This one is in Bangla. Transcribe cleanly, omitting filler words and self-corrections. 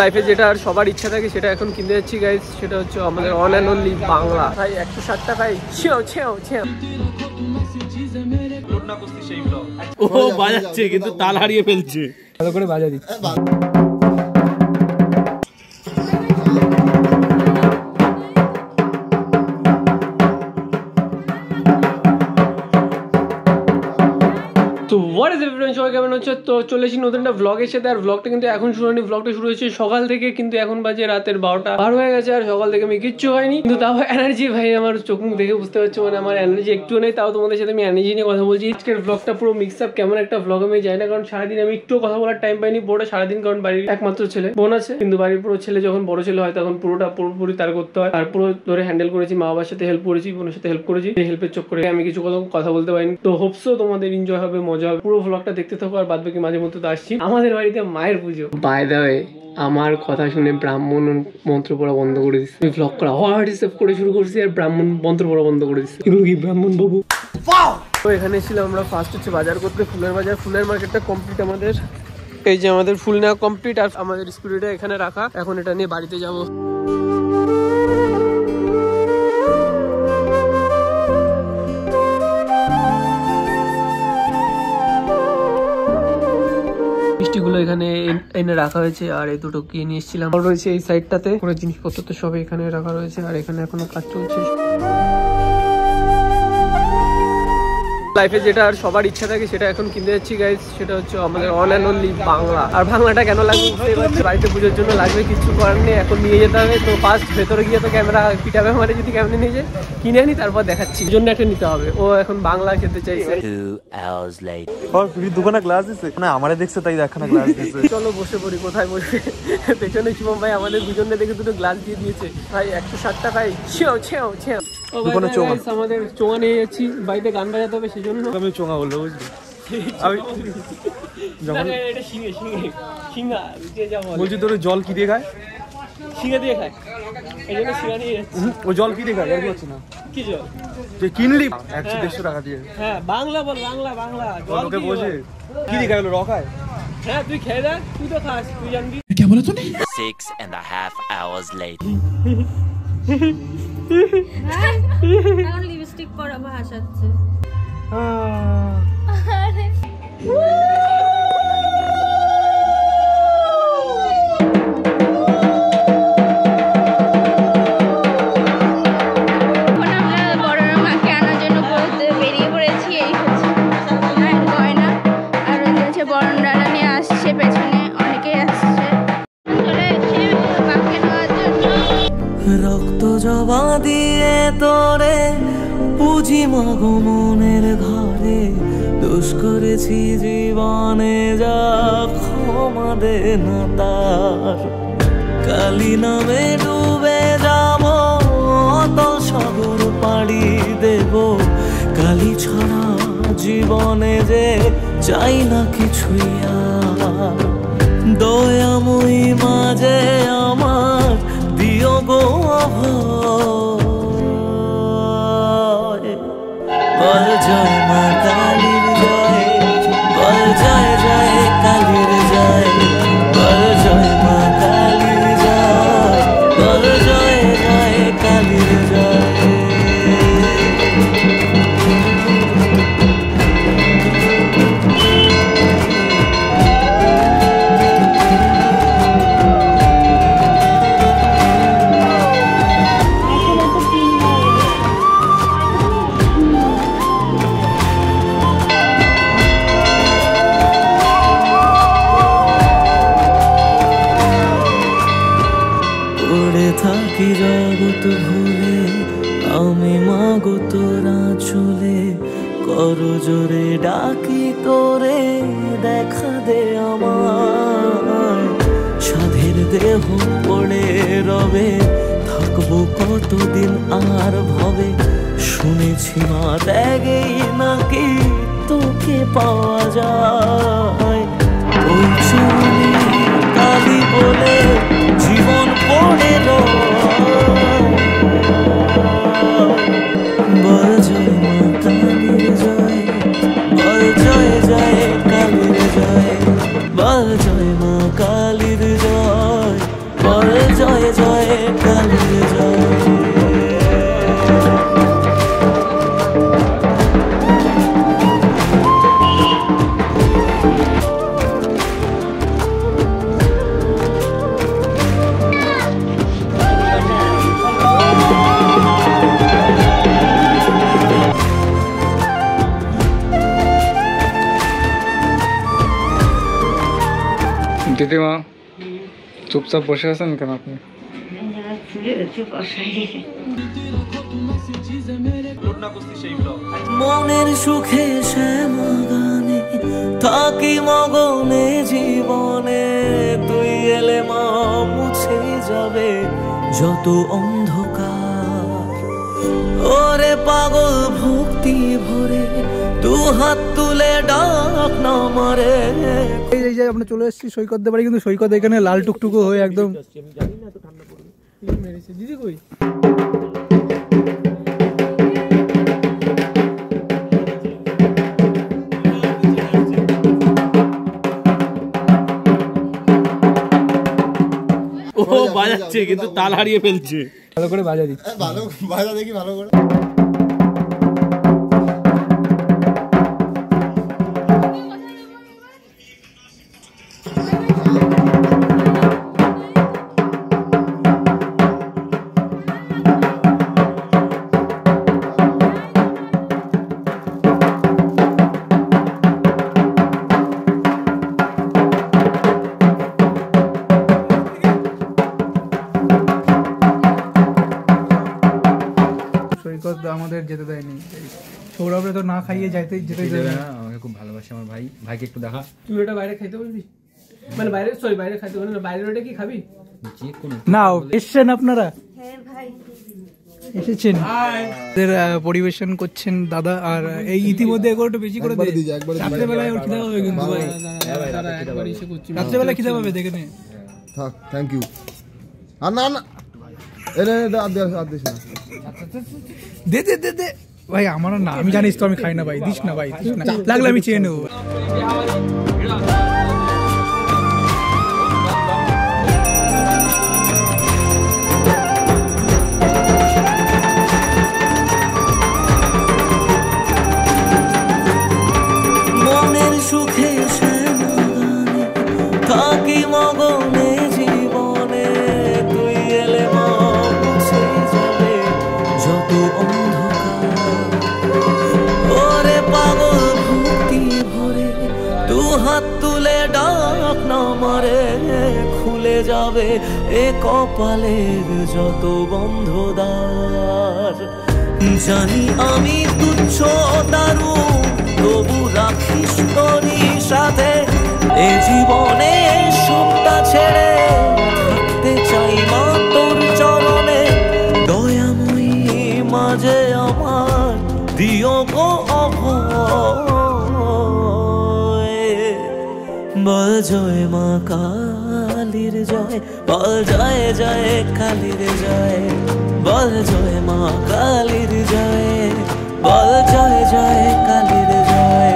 লাইফে যেটা আর সবার ইচ্ছা থাকে সেটা এখন কিনতে যাচ্ছি গাইস, সেটা হচ্ছে আমাদের অন অ্যান্ড অনলি বাংলা। ভাই 160 টাকায় ছেও ছেও ছেও। ও বাজাচ্ছে কিন্তু তাল হারিয়ে ফেলছে, ভালো করে বাজা দিচ্ছে। তো হোয়াট ইজ এভরিওয়ান, সবাই কেমন হচ্ছে? তো চলে এসেছি নতুন একটা ব্লগের সাথে। আর ব্লগটা কিন্তু এখন শুরু হয়নি, ব্লগটা শুরু হয়েছে সকাল থেকে, কিন্তু এখন বাজে রাতের 12টা পার হয়ে গেছে। আর সকাল থেকে আমি কিচ্ছু হয়নি, কিন্তু তাও এনার্জি ভাই আমার চোখ মুখ দেখে বুঝতে পারছো, মানে আমার এনার্জি একটু নেই। তাও তোমাদের সাথে আমি এনার্জি নিয়ে কথা বলছি। আজকের ব্লগটা পুরো মিক্স আপ, কেমন একটা ব্লগ আমি যাই না, কারণ সারাদিন আমি একটু কথা বলার টাইম পাইনি পুরোটা সারাদিন, কারণ বাড়ির একমাত্র ছেলে, বোন আছে, কিন্তু বাড়ির পুরো ছেলে যখন বড় ছেলে হয় তখন পুরোপুরি তার করতে হয়। আর পুরো ধরে হ্যান্ডেল করেছি, মা বাবার সাথে হেল্প করেছি, বোনের সাথে হেল্প করেছি। এই হেল্পের চক্করে আমি কিছু কথা বলতে পারিনি। তো হোপসো তোমাদের এনজয় হবে, মজা হবে। পুরো ব্লগটা দেখতে থাকো, আর বাদ বাকি মাঝে মধ্যে তো আসছি। আমাদের বাড়িতে মায়ের পুজো, বাই দ্য ওয়ে আমার কথা শুনে ব্রাহ্মণ মন্ত্র পড়া বন্ধ করে দিচ্ছে। আমি ব্লগ করা হোয়াটসঅ্যাপ করে শুরু করছি, আর ব্রাহ্মণ মন্ত্র পড়া বন্ধ করে দিচ্ছে। এগুলো কি ব্রাহ্মণ বাবু? তো এখানে ছিলাম আমরা ফার্স্ট হচ্ছে বাজার করতে, ফুলের বাজার। ফুলের মার্কেটটা কমপ্লিট আমাদের, এই যে আমাদের ফুল নেওয়া কমপ্লিট। আর আমাদের স্কুটিটা এখানে রাখা, এখন এটা নিয়ে বাড়িতে যাবো। মিষ্টিগুলো এখানে এনে রাখা হয়েছে, আর এই দুটো কিনে নিয়ে এসেছিলাম। রয়েছে এই সাইডটাতে পুরো জিনিসপত্র তো সব এখানে রাখা রয়েছে, আর এখানে এখনো কাজ চলছে। লাইফে যেটা আর সবার ইচ্ছা থাকে সেটা এখন কিনতে যাচ্ছি গাইস, সেটা হচ্ছে আমাদের অন অ্যান্ড অনলি বাংলা। আর বাংলাটা কেন লাগবে বুঝতেই পারছি, বাড়িতে পুজোর জন্য লাগবে, কিছু করার নেই, এখন নিয়ে যেতে হবে। তো ফার্স্ট ভেতরে গিয়ে তো ক্যামেরা পিটাবে, মানে যদি ক্যামেরা নিয়ে যায় কিনে আনি, তারপর দেখাচ্ছি। জন্য একটা নিতে হবে, ও এখন বাংলা খেতে চাইছে। দোকানে গ্লাস দিচ্ছে না, আমারে দেখছে তাই দেখানা গ্লাস দিচ্ছে। চলো বসে পড়ি, কোথায় বসবে? পেছনে শিবম ভাই আমাদের দুজনে দেখে দুটো গ্লাস দিয়ে দিয়েছে। ভাই 160 টাকায় ছেও ছেও ছেও। আমাদের চোঙা নিয়ে যাচ্ছি, বাড়িতে গান বাজাতে হবে, সেই জন্য আমি চোঙা বললো, বুঝলি? আমি বলছি তোর জল কি দিয়ে খায়? শিঙা দিয়ে খায়, এই জন্য শিঙা নিয়ে যাচ্ছি। ও জল কি দিয়ে খায় জানি পাচ্ছি না। কি জল? তুই কিনলি 100-150 টাকা দিয়ে? হ্যাঁ বাংলা বল, বাংলা বাংলা জল ওকে বসে কি দিয়ে খায়? রক খায়? হ্যাঁ তুই খেয়ে দেখ, তুই তো খাস, তুই জানবি। কি বলে তুমি? 6.5 hours later. এখন লিপস্টিক পরা ভাসাচ্ছে। রক্ত জবা দিয়ে তোরে পুঁজি মাগো মনের ঘরে, দোষ করেছি জীবনে যা ক্ষমা দে না তার। কালী নামে ডুবে যাব অতল সাগর পাড়ি দেব, কালী ছাড়া জীবনে যে চাই না কিছুই আর। দয়াময়ী মাঝে আমার দিও গো অভয়, বল জয় মা কালীর জয়, বল জয় জয় কালীর জয়, বল জয় মা কালীর জয়, বল জয় জয় কালীর জয়। থাকি জগৎ ভুলে আমি মাগো তোরা চলে, করো জোরে ডাকি তোরে দেখা দে আমার। সাধের দেহ পড়ে রবে, থাকবো কতদিন আর ভবে, শুনেছি মা ত্যাগেই নাকি তোকে পাওয়া যায়। ওই চুনি কালী বলে জীবন পড়ে বল জয় মা কালীর জয়, বল জয় জয় কালীর জয়, বল জয় মা কালীর জয়। চুপচাপ বসে আছেন কেন আপনি? মনের সুখে শ্যামগানে থাকি মগনে জীবনে, তুই এলে মা মুছে যাবে যত অন্ধকার। ওরে পাগল ভক্তি ভরে দু হাত তুলে ডাক না মারে। এই যে আমরা চলে এসেছি সৈকত বাড়ি, কিন্তু সৈকত এখানে লাল টুকটুকু হয়ে একদম দিদি কই ও বাজাচ্ছে কিন্তু তাল হারিয়ে ফেলছে। ভালো করে বাজা দিচ্ছে। ভালো বাজা দেখি ভালো করে। সৈকত আমাদের যেতে দেয়নি, সৌরভরে তো না খাইয়ে যেতে দেবে না। আমাকে খুব ভালোবাসে আমার ভাই, ভাইকে একটু দেখা। তুই এটা বাইরে খাইতে বলবি, মানে বাইরে বাইরে খাইতে বলবি না, বাইরের ওটা কি খাবি? না এসছেন আপনারা, এসেছেন পরিবেশন করছেন দাদা। আর এই ইতিমধ্যে একটু বেশি করে রাত্রেবেলায় ওর খিদা হবে, কিন্তু রাত্রেবেলা খিদা পাবে দেখে নে। থাক, থ্যাংক ইউ। আর না না এনে দে দে দে দে ভাই, আমার না, আমি জানিস তো আমি খাই না ভাই, দিস না ভাই, দিস না, লাগলে আমি চেয়ে নেবো। মনের সুখে শ্যামগানে থাকি মগনে জীবনে, তুই এলে মা মুছে যাবে যত অন্ধকার। ওরে পাগল ভক্তি ভরে দু হাত তুলে ডাক না মারে, খুলে যাবে এ কপালের যত বন্ধ দ্বার। জানি আমি তুচ্ছ দারু, তবু রাখিস তোরই সাথে এ জীবনে সবটা ছেড়ে থাকতে চাই মা তোর চরণে। দয়াময়ী মাঝে আমার দিও গো অভয়। বল জয় মা কালীর জয়, বল জয় জয় কালীর জয়, বল জয় মা কালীর জয়, বল জয় জয় কালীর জয়।